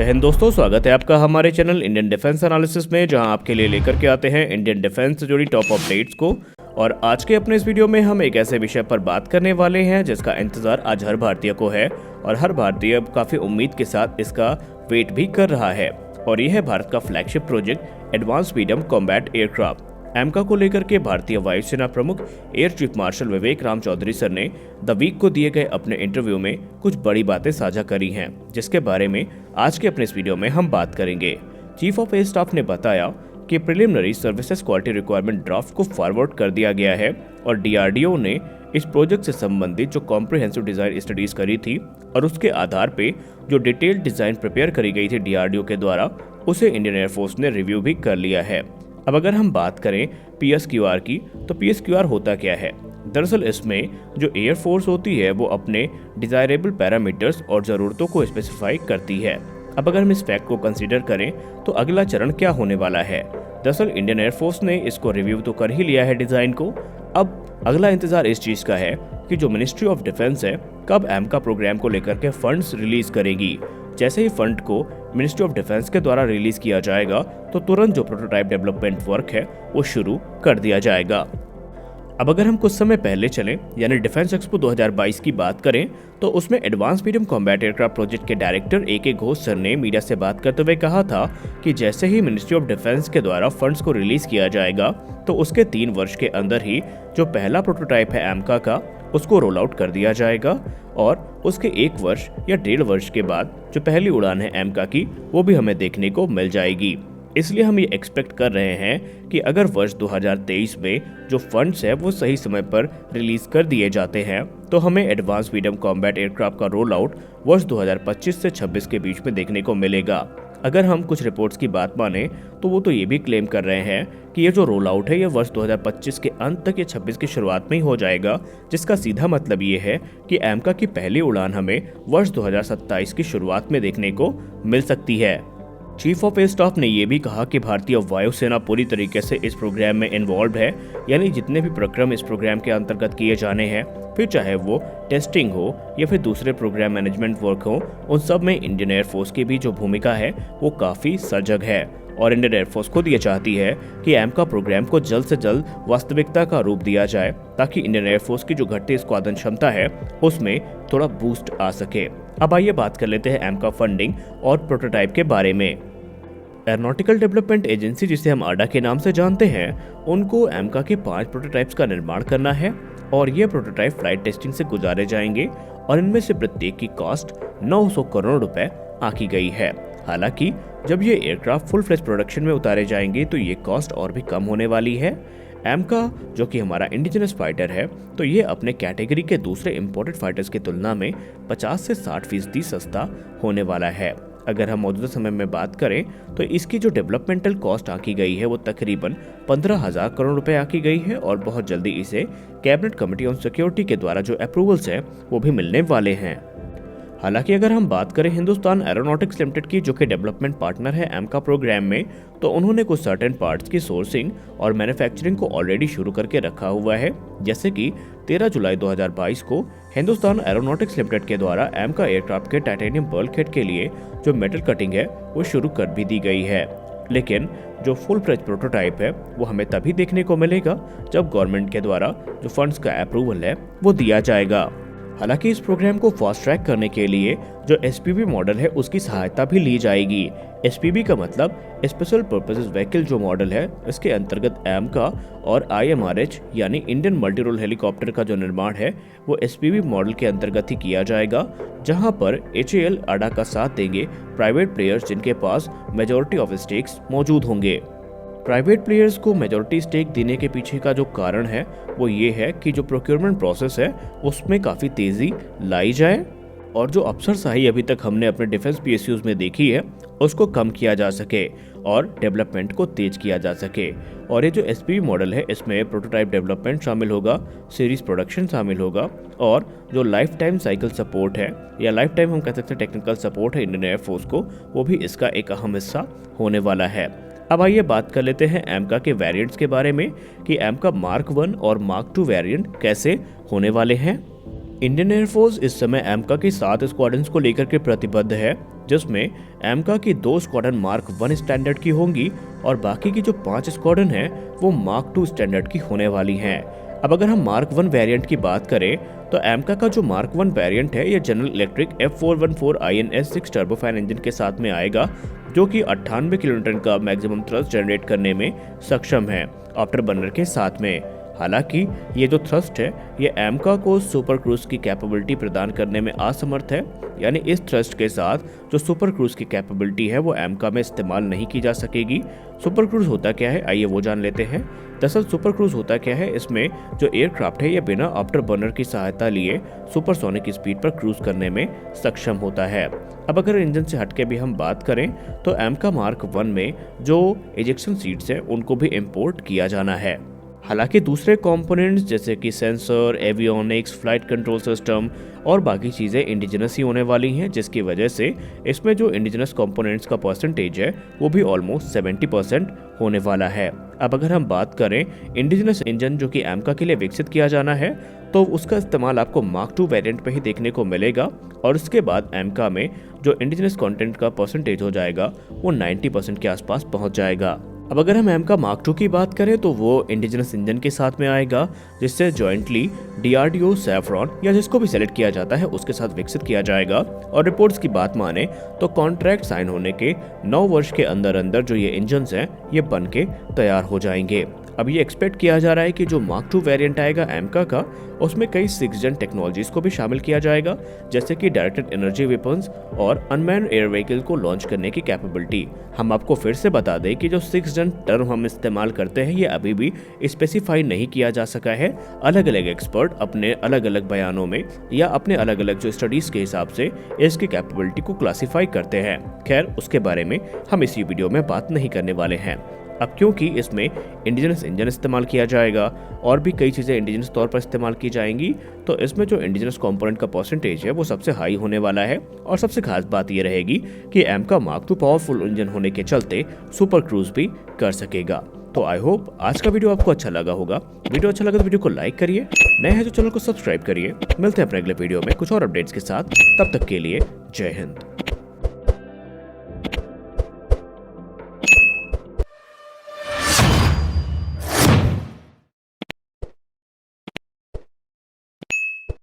जय हिंद दोस्तों, स्वागत है आपका हमारे चैनल इंडियन डिफेंस एनालिसिस में, जहां आपके लिए लेकर के आते हैं इंडियन डिफेंस से जुड़ी टॉप अपडेट्स को। और आज के अपने इस वीडियो में हम एक ऐसे विषय पर बात करने वाले हैं जिसका इंतजार आज हर भारतीय को है और हर भारतीय काफी उम्मीद के साथ इसका वेट भी कर रहा है। और यह है भारत का flagship project advance medium combat aircraft AMCA को लेकर के भारतीय वायुसेना प्रमुख air chief marshal Vivek Ram Chaudhari sir ने द वीक को दिए गए अपने इंटरव्यू में कुछ बड़ी बातें साझा करी हैं, जिसके बारे में आज के अपने इस वीडियो में हम बात करेंगे। चीफ ऑफ एयर स्टाफ ने बताया कि preliminary services quality requirement draft को फॉरवर्ड कर दिया गया है और डीआरडीओ ने इस प्रोजेक्ट से संबंधित जो कॉम्प्रिहेंसिव डिजाइन स्टडीज करी थी और उसके आधार पे जो डिटेल्ड डिजाइन प्रिपेयर करी गई थी डीआरडीओ के द्वारा, उसे इंडियन एयरफोर्स ने रिव्यू भी कर लिया है। अब अगर हम बात करें पीएसक्यूआर की, तो पीएसक्यूआर होता क्या है? दरअसल इसमें जो एयरफोर्स होती है वो अपने डिजायरेबल पैरामीटर्स और ज़रूरतों को स्पेसिफाई करती है। अब अगर हम इस फैक्ट को कंसीडर करें तो अगला चरण क्या होने वाला है? दरअसल इंडियन एयरफोर्स ने इसको रिव्यू तो कर ही लिया है डिज़ाइन को। अब अगला इंतजार इस चीज़ का है कि जो मिनिस्ट्री ऑफ डिफेंस है कब एमका प्रोग्राम को लेकर के फंड्स रिलीज करेगी। जैसे ही फंड को मिनिस्ट्री ऑफ डिफेंस के द्वारा रिलीज किया जाएगा तो तुरंत जो प्रोटोटाइप डेवलपमेंट वर्क है वो शुरू कर दिया जाएगा। अब अगर हम कुछ समय पहले चलें, यानी डिफेंस एक्सपो 2022 की बात करें, तो उसमें advance medium combat aircraft project के डायरेक्टर ए.के. घोष सर ने मीडिया से बात करते हुए कहा था कि जैसे ही मिनिस्ट्री ऑफ डिफेंस के द्वारा फंड्स को रिलीज किया जाएगा तो उसके 3 वर्ष के अंदर ही जो पहला प्रोटोटाइप है एमका का उसको रोल आउट कर दिया जाएगा और उसके 1 वर्ष या 1.5 वर्ष के बाद जो पहली उड़ान है एमका की वो भी हमें देखने को मिल जाएगी। इसलिए हम ये एक्सपेक्ट कर रहे हैं कि अगर वर्ष 2023 में जो फंड्स है वो सही समय पर रिलीज कर दिए जाते हैं तो हमें एडवांस मीडियम कॉम्बैट एयरक्राफ्ट का रोल आउट वर्ष 2025 से 26 के बीच में देखने को मिलेगा। अगर हम कुछ रिपोर्ट्स की बात माने तो वो तो ये भी क्लेम कर रहे हैं कि ये जो रोल आउट है ये वर्ष 2025 के अंत तक या 26 की शुरुआत में ही हो जाएगा, जिसका सीधा मतलब ये है कि एमका की पहली उड़ान हमें वर्ष 2027 की शुरुआत में देखने को मिल सकती है। चीफ ऑफ एयर स्टाफ ने यह भी कहा कि भारतीय वायुसेना पूरी तरीके से इस प्रोग्राम में इन्वॉल्व है, यानी जितने भी प्रक्रम इस प्रोग्राम के अंतर्गत किए जाने हैं, फिर चाहे वो टेस्टिंग हो या फिर दूसरे प्रोग्राम मैनेजमेंट वर्क हो, उन सब में इंडियन एयरफोर्स की भी जो भूमिका है वो काफी सजग है। और इंडियन एयरफोर्स खुद ये चाहती है कि एमका प्रोग्राम को जल्द से जल्द वास्तविकता का रूप दिया जाए ताकि इंडियन एयरफोर्स की जो घटती उत्पादन क्षमता है उसमें थोड़ा बूस्ट आ सके। अब आइए बात कर लेते हैं एमका फंडिंग और प्रोटोटाइप के बारे में। एरोनॉटिकल डेवलपमेंट एजेंसी, जिसे हम आडा के नाम से जानते हैं, उनको एमका के 5 प्रोटोटाइप्स का निर्माण करना है और ये प्रोटोटाइप फ्लाइट टेस्टिंग से गुजारे जाएंगे और इनमें से प्रत्येक की कॉस्ट 900 करोड़ रुपए आंकी गई है। हालांकि जब ये एयरक्राफ्ट फुल फ्लेज प्रोडक्शन में उतारे जाएंगे तो ये कॉस्ट और भी कम होने वाली है। एमका जो कि हमारा इंडिजिनस फाइटर है, तो ये अपने कैटेगरी के दूसरे इंपोर्टेड फाइटर्स की तुलना में 50 से 60% सस्ता होने वाला है। अगर हम मौजूदा समय में बात करें तो इसकी जो डेवलपमेंटल कॉस्ट आंकी गई है वो तकरीबन 15,000 करोड़ रुपए आंकी गई है और बहुत जल्दी इसे कैबिनेट कमेटी ऑन सिक्योरिटी के द्वारा जो अप्रूवल्स हैं वो भी मिलने वाले हैं। हालांकि अगर हम बात करें हिंदुस्तान एरोनॉटिक्स लिमिटेड की, जो कि डेवलपमेंट पार्टनर है एमका प्रोग्राम में, तो उन्होंने कुछ सर्टेन पार्ट्स की सोर्सिंग और मैन्युफैक्चरिंग को ऑलरेडी शुरू करके रखा हुआ है। जैसे कि 13 जुलाई 2022 को हिंदुस्तान एरोनॉटिक्स लिमिटेड के द्वारा एमका एयरक्राफ्ट के टाइटेनियम बल्क हेड के लिए जो मेटल कटिंग है वो शुरू कर भी दी गई है। लेकिन जो फुल फ्लेज प्रोटोटाइप है वो हमें तभी देखने को मिलेगा जब गवर्नमेंट के द्वारा जो फंड्स का अप्रूवल है वो दिया जाएगा। हालांकि इस प्रोग्राम को फास्ट ट्रैक करने के लिए जो एसपीवी मॉडल है उसकी सहायता भी ली जाएगी। एसपीवी का मतलब स्पेशल पर्पसेस व्हीकल जो मॉडल है, इसके अंतर्गत एमका और आईएमआरएच यानी इंडियन मल्टी रोल हेलीकॉप्टर का जो निर्माण है वो एसपीवी मॉडल के अंतर्गत ही किया जाएगा, जहां पर एचएएल आडा का साथ देंगे प्राइवेट प्लेयर्स जिनके पास मेजॉरिटी ऑफ स्टेक्स मौजूद होंगे। प्राइवेट प्लेयर्स को मेजॉरिटी स्टेक देने के पीछे का जो कारण है वो ये है कि जो प्रोक्योरमेंट प्रोसेस है उसमें काफ़ी तेज़ी लाई जाए और जो अफसरशाही अभी तक हमने अपने डिफेंस पीएसयूज में देखी है उसको कम किया जा सके और डेवलपमेंट को तेज किया जा सके। और ये जो एसपीवी मॉडल है इसमें प्रोटोटाइप डेवलपमेंट शामिल होगा, सीरीज प्रोडक्शन शामिल होगा और जो लाइफ टाइम साइकिल सपोर्ट है या लाइफ टाइम हम कह सकते हैं टेक्निकल सपोर्ट है इंडियन एयरफोर्स को, वो भी इसका एक अहम हिस्सा होने वाला है। अब आइए बात कर लेते हैं एमका के वेरिएंट्स के बारे में कि एमका मार्क 1 और मार्क 2 वेरिएंट कैसे होने वाले हैं। इंडियन एयरफोर्स इस समय एमका के 7 स्क्वाड्रंस को लेकर के प्रतिबद्ध है, जिसमें एमका की 2 स्क्वाड्रन मार्क 1 स्टैंडर्ड की होंगी और बाकी की जो 5 स्क्वाड्रन है वो मार्क 2 स्टैंडर्ड की होने वाली हैं। अब अगर हम मार्क 1 वेरिएंट की बात करें तो एमका का जो मार्क 1 वेरिएंट है ये general electric F414 INS6 turbofan engine के साथ में आएगा, जो कि 98 किलोन्यूटन का मैक्सिमम थ्रस्ट जनरेट करने में सक्षम है आफ्टर बर्नर के साथ में। हालांकि ये जो थ्रस्ट है ये एमका को सुपर क्रूज की कैपेबिलिटी प्रदान करने में असमर्थ है, यानी इस थ्रस्ट के साथ जो सुपर क्रूज की कैपेबिलिटी है वो एमका में इस्तेमाल नहीं की जा सकेगी। सुपर क्रूज होता क्या है, आइए वो जान लेते हैं। दरअसल सुपर क्रूज होता क्या है, इसमें जो एयरक्राफ्ट है ये बिना आफ्टर बर्नर की सहायता लिए सुपरसोनिक स्पीड पर क्रूज करने में सक्षम होता है। अब अगर इंजन से हटके भी हम बात करें तो एमका मार्क 1 में जो इजेक्शन सीट्स हैं उनको भी इम्पोर्ट किया जाना है। हालांकि दूसरे कंपोनेंट्स जैसे कि sensor, avionics, flight control system और बाकी चीज़ें इंडिजिनस ही होने वाली हैं, जिसकी वजह से इसमें जो इंडिजिनस कंपोनेंट्स का परसेंटेज है वो भी ऑलमोस्ट 70% होने वाला है। अब अगर हम बात करें इंडिजिनस इंजन जो कि एमका के लिए विकसित किया जाना है तो उसका इस्तेमाल आपको मार्क 2 वेरिएंट पे ही देखने को मिलेगा और उसके बाद एमका में जो इंडिजिनस कंटेंट का परसेंटेज हो जाएगा वो 90% के आसपास पहुंच जाएगा। अब अगर हम एमका मार्क 2 की बात करें तो वो इंडिजिनस इंजन के साथ में आएगा, जिससे जॉइंटली DRDO, सैफ्रॉन या जिसको भी सेलेक्ट किया जाता है उसके साथ विकसित किया जाएगा। और रिपोर्ट्स की बात माने तो कॉन्ट्रैक्ट साइन होने के 9 वर्ष के अंदर अंदर जो ये इंजन्स हैं ये बन के तैयार हो जाएंगे। अब ये एक्सपेक्ट किया जा रहा है कि जो मार्क 2 वेरिएंट आएगा एमका का उसमें कई 6th जेन टेक्नोलॉजीज को भी शामिल किया जाएगा, जैसे कि डायरेक्टेड एनर्जी वेपन्स और अनमैन्ड एयर व्हीकल को लॉन्च करने की कैपेबिलिटी। हम आपको फिर से बता दें कि जो 6th जेन टर्म हम इस्तेमाल करते हैं ये अभी भी स्पेसिफाई नहीं किया जा सका है। अलग अलग एक्सपर्ट अपने अलग अलग बयानों में या अपने अलग अलग जो स्टडीज के हिसाब से इसकी कैपेबिलिटी को क्लासिफाई करते हैं। खैर उसके बारे में हम इसी वीडियो में बात नहीं करने वाले हैं। अब क्योंकि इसमें इंडिजिनस इंजन इस्तेमाल किया जाएगा और भी कई चीज़ें इंडिजिनस तौर पर इस्तेमाल की जाएंगी, तो इसमें जो इंडिजिनस कंपोनेंट का परसेंटेज है वो सबसे हाई होने वाला है। और सबसे खास बात यह रहेगी कि एमका मार्क 2 पावरफुल इंजन होने के चलते सुपर क्रूज भी कर सकेगा। तो आई होप आज का वीडियो आपको अच्छा लगा होगा। वीडियो अच्छा लगा तो वीडियो को लाइक करिए, नए हैं तो चैनल को सब्सक्राइब करिए। मिलते हैं अपने अगले वीडियो में कुछ और अपडेट्स के साथ, तब तक के लिए जय हिंद।